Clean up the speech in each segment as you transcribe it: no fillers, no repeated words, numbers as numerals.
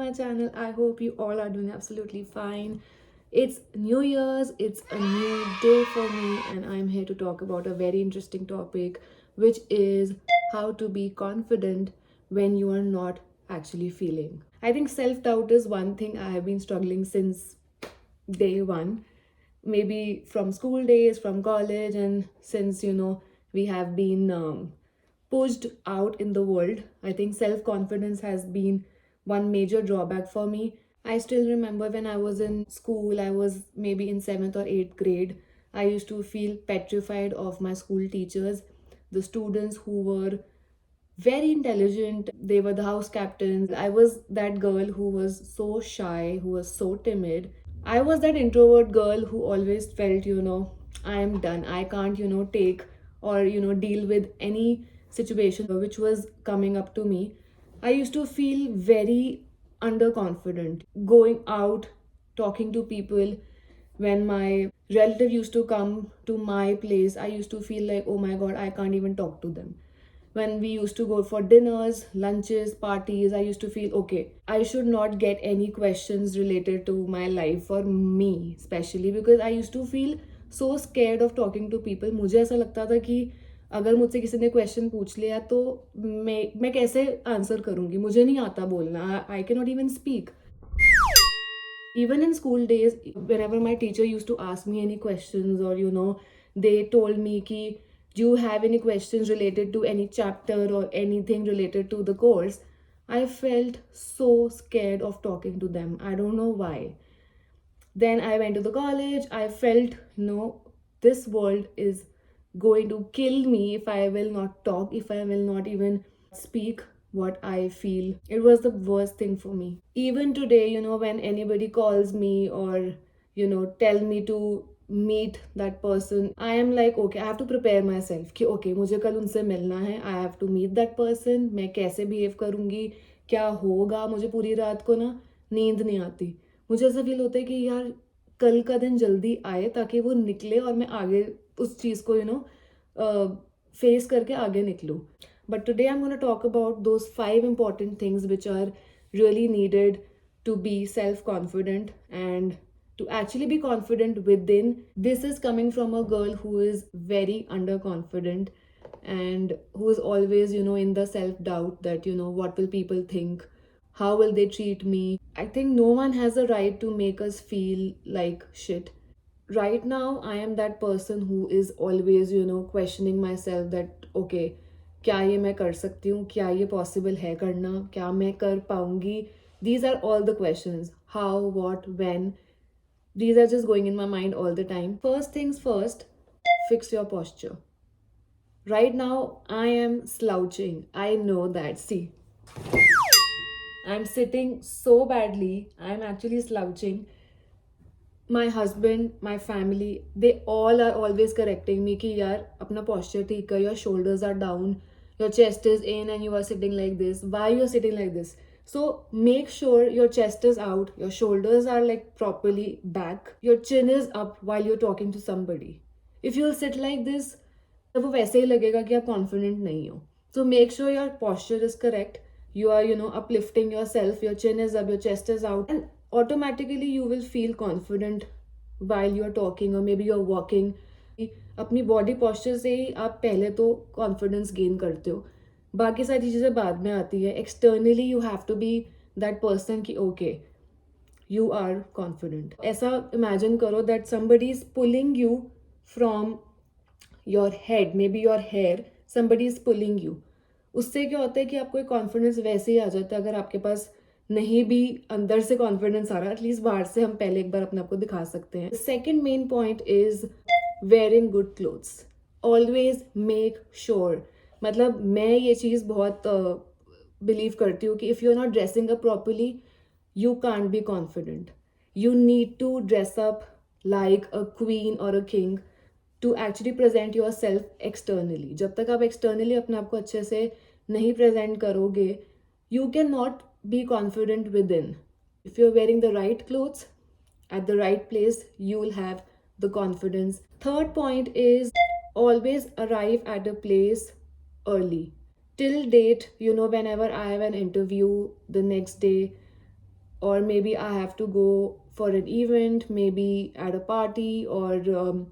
my channel. I hope you all are doing absolutely fine. It's New Year's, it's a new day for me, and I'm here to talk about a very interesting topic, which is how to be confident when you are not actually feeling. I think self doubt is one thing I have been struggling since day one, maybe from school days, from college, and since we have been pushed out in the world. I think self confidence has been one major drawback for me. I still remember when I was in school, I was maybe in 7th or 8th grade. I used to feel petrified of my school teachers, the students who were very intelligent. They were the house captains. I was that girl who was so shy, who was so timid. I was that introvert girl who always felt, I am done. I can't, take or, deal with any situation which was coming up to me. I used to feel very underconfident going out, talking to people. When my relative used to come to my place, I used to feel like, oh my god, I can't even talk to them. When we used to go for dinners, lunches, parties, I used to feel okay, I should not get any questions related to my life, for me especially, because I used to feel so scared of talking to people. मुझे ऐसा लगता था कि अगर मुझसे किसी ने question पूछ लिया तो मैं कैसे आंसर करूंगी, मुझे नहीं आता बोलना, I can not even speak. Even in school days, whenever my teacher used to ask me any questions, or they told me ki, do you have any questions related to any chapter or anything related to the course, I felt so scared of talking to them. I don't know why. Then I went to the college. I felt, this world is going to kill me if I will not talk, if I will not even speak what I feel. It was the worst thing for me. Even today, when anybody calls me or, tell me to meet that person, I am like, okay, I have to prepare myself कि okay, मुझे कल उनसे मिलना है. I have to meet that person. मैं कैसे behave करूँगी, क्या होगा. मुझे पूरी रात को ना नींद नहीं आती. मुझे ऐसा फील होता है कि यार कल का दिन जल्दी आए ताकि वो निकले और मैं आगे उस चीज़ को फेस करके आगे निकलूँ. But today I'm going to talk about those 5 important things which are really needed to be self confident and to actually be confident within. This is coming from a girl who is very underconfident and who is always, in the self doubt that, what will people think? How will they treat me? I think no one has a right to make us feel like shit. Right now, I am that person who is always, questioning myself that, okay, क्या ये मैं कर सकती हूँ, क्या ये possible है करना, क्या मैं कर पाऊंगी. These are all the questions. How, what, when. These are just going in my mind all the time. First things first, fix your posture. Right now, I am slouching. I know that. See, I'm sitting so badly. I'm actually slouching. My husband, my family, they all are always correcting me कि यार अपना posture ठीक कर, your shoulders are down, your chest is in and you are sitting like this. Why you are sitting like this? So make sure your chest is out, your shoulders are like properly back, your chin is up while you're talking to somebody. If you'll sit like this, तो वो वैसे ही लगेगा कि आप confident नहीं हो. So make sure your posture is correct. You are, uplifting yourself, your chin is up, your chest is out, and automatically you will feel confident while you're talking or maybe you're walking. अपनी body posture से ही आप पहले तो confidence gain करते हो, बाकी सारी चीज़ें बाद में आती है. Externally you have to be that person कि ओके यू आर कॉन्फिडेंट. ऐसा इमेजिन करो that somebody is pulling you from your head, maybe your hair, somebody is pulling you. उससे क्या होता है कि आपको एक कॉन्फिडेंस वैसे ही आ जाता है. अगर आपके पास नहीं भी अंदर से कॉन्फिडेंस आ रहा, एटलीस्ट बाहर से हम पहले एक बार अपने आप को दिखा सकते हैं. Second main point is wearing good clothes. Always make sure, मतलब मैं ये चीज़ बहुत बिलीव करती हूँ कि if you are not dressing up properly you can't be confident. You need to dress up like a queen or a king to actually present yourself externally. जब तक आप externally अपने आप को अच्छे से नहीं present करोगे, you cannot be confident within. If you're wearing the right clothes at the right place, you will have the confidence. Third point is always arrive at a place early. Till date, whenever I have an interview the next day, or maybe I have to go for an event, maybe at a party, or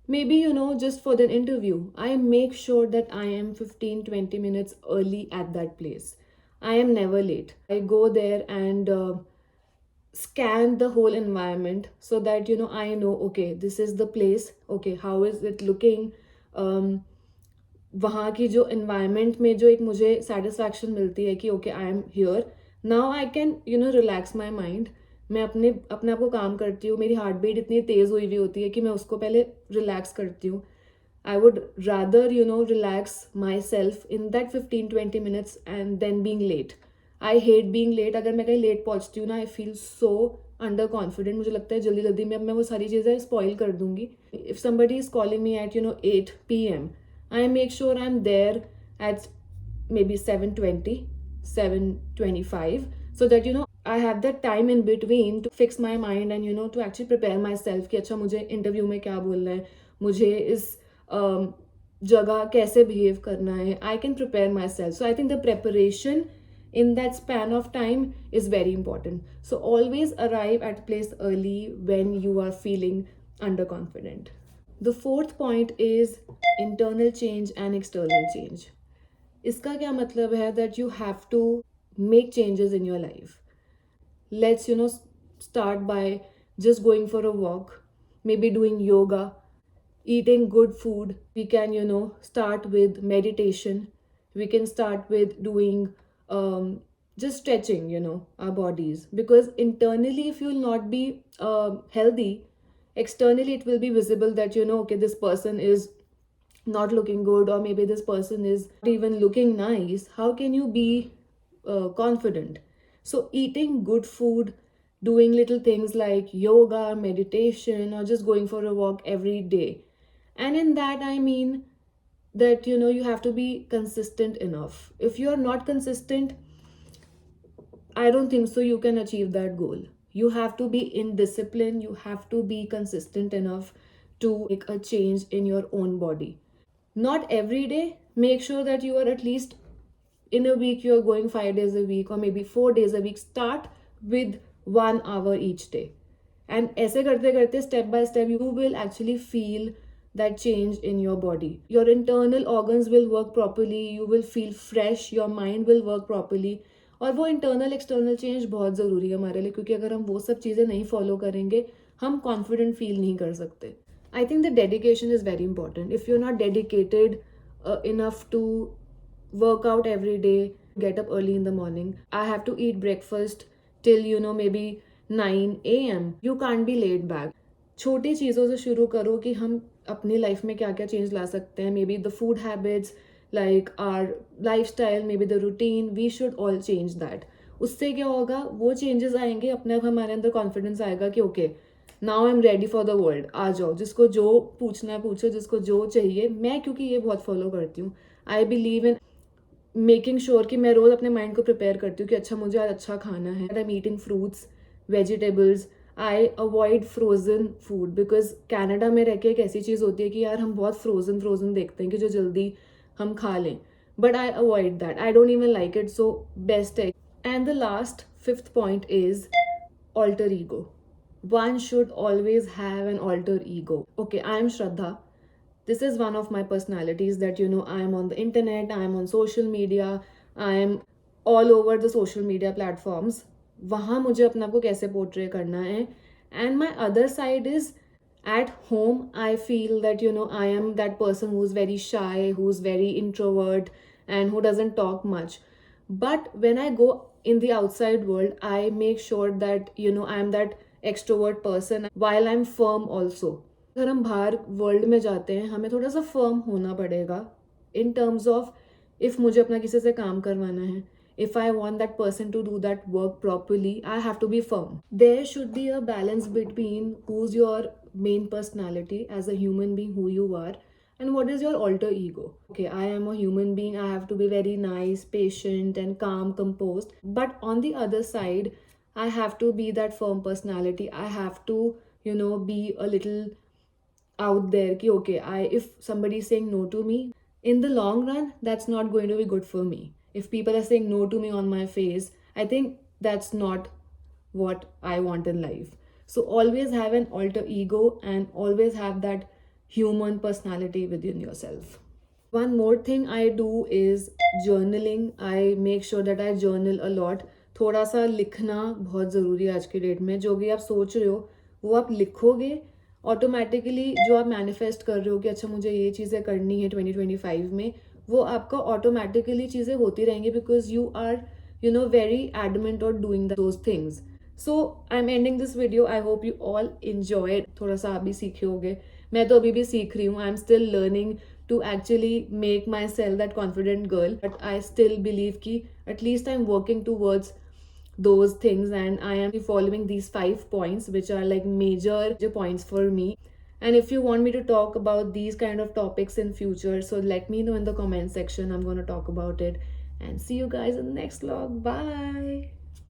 maybe, just for the interview. I make sure that I am 15-20 minutes early at that place. I am never late. I go there and scan the whole environment so that I know, okay, this is the place, okay, how is it looking, um, वहाँ की जो environment में जो एक मुझे satisfaction मिलती है कि okay I am here, now I can relax my mind. मैं अपने आप को काम करती हूँ, मेरी हार्ट बीट इतनी तेज़ हुई हुई होती है कि मैं उसको पहले रिलैक्स करती हूँ. I would rather relax myself in that 15-20 minutes and then being late. I hate being late. अगर मैं कहीं लेट पहुँचती हूँ ना, I feel so under confident. मुझे लगता है जल्दी जल्दी में अब मैं वो सारी चीज़ें स्पॉइल कर दूंगी. If somebody is calling me at 8 p.m. I make sure I'm there at maybe 7:20, 7:25, so that I have that time in between to fix my mind and to actually prepare myself कि अच्छा मुझे interview में क्या बोलना है, मुझे इस जगह कैसे बिहेव करना है. I can prepare myself. So I think the preparation in that span of time is very important. So always arrive at place early when you are feeling underconfident. The fourth point is internal change and external change. इसका क्या मतलब है that you have to make changes in your life. Let's start by just going for a walk, maybe doing yoga, eating good food. We can start with meditation. We can start with doing just stretching our bodies, because internally if you will not be healthy, externally it will be visible that okay, this person is not looking good, or maybe this person is not even looking nice. How can you be confident? So eating good food, doing little things like yoga, meditation, or just going for a walk every day. And in that I mean that you have to be consistent enough. If you are not consistent, I don't think so you can achieve that goal. You have to be in discipline, you have to be consistent enough to make a change in your own body. Not every day. Make sure that you are at least in a week, you are going 5 days a week, or maybe 4 days a week. Start with 1 hour each day. And ऐसे करते करते step by step, you will actually feel that change in your body. Your internal organs will work properly, you will feel fresh, your mind will work properly. और वो internal external change बहुत ज़रूरी है हमारे लिए, क्योंकि अगर हम वो सब चीज़ें नहीं फॉलो करेंगे, हम कॉन्फिडेंट फील नहीं कर सकते. I think the dedication is very important. If you're not dedicated enough to work out every day, get up early in the morning, I have to eat breakfast till maybe 9 a.m. You can't be laid back. छोटी चीज़ों से शुरू करो कि हम अपनी life में क्या क्या चेंज ला सकते हैं. Maybe the food habits, like our lifestyle, maybe the routine, we should all change that. उससे क्या होगा, वो चेंजेस आएंगे, अपने आप हमारे अंदर कॉन्फिडेंस आएगा कि okay, now I am ready for the world. आ जाओ, जिसको जो पूछना है पूछो, जिसको जो चाहिए. मैं क्योंकि ये बहुत फॉलो करती हूँ, I believe in making sure कि मैं रोज़ अपने माइंड को प्रिपेयर करती हूँ कि अच्छा मुझे आज अच्छा खाना है. I am eating fruits, vegetables. I avoid frozen food, because Canada में रह के एक ऐसी चीज़ होती है कि यार हम बहुत फ्रोजन देखते हैं कि जो जल्दी हम खा लें. But I avoid that, I don't even like it. So best है. And the last fifth point is alter ego. One should always have an alter ego. Okay, I am Shraddha. This is one of my personalities that I am on the internet, I am on social media, I am all over the social media platforms. वहाँ मुझे अपने आप को कैसे portray करना है. And my other side is at home, I feel that I am that person who's very shy, who's very introvert, and who doesn't talk much. But when I go in the outside world, I make sure that I am that extrovert person while I'm firm also. अगर हम बाहर world में जाते हैं, हमें थोड़ा सा firm होना पड़ेगा इन टर्म्स ऑफ इफ मुझे अपना किसी से काम करवाना है, if I want that person to do that work properly, I have to be firm. There should be a balance between who's your main personality as a human being, who you are, and what is your alter ego. Okay, I am a human being, I have to be very nice, patient, and calm, composed. But on the other side, I have to be that firm personality. I have to, be a little out there ki okay, if somebody is saying no to me, in the long run that's not going to be good for me. If people are saying no to me on my face, I think that's not what I want in life. So always have an alter ego and always have that human personality within yourself. One more thing I do is journaling. I make sure that I journal a lot. थोड़ा सा लिखना बहुत ज़रूरी है आज की date में. जो भी आप सोच रहे हो वो आप लिखोगे, ऑटोमेटिकली जो आप मैनिफेस्ट कर रहे हो कि अच्छा मुझे ये चीज़ें करनी है 2025 में, वो आपका ऑटोमेटिकली चीज़ें होती रहेंगी because you are very adamant on doing those things. So I'm ending this video. I hope you all enjoyed. थोड़ा सा आप भी सीखे होगे. मैं तो अभी भी सीख रही हूँ. I'm still learning to actually make myself that confident girl. But I still believe कि at least I'm working towards those things, and I am following these 5 points which are like major points for me. And if you want me to talk about these kind of topics in future, so let me know in the comment section. I'm going to talk about it. And see you guys in the next vlog. Bye.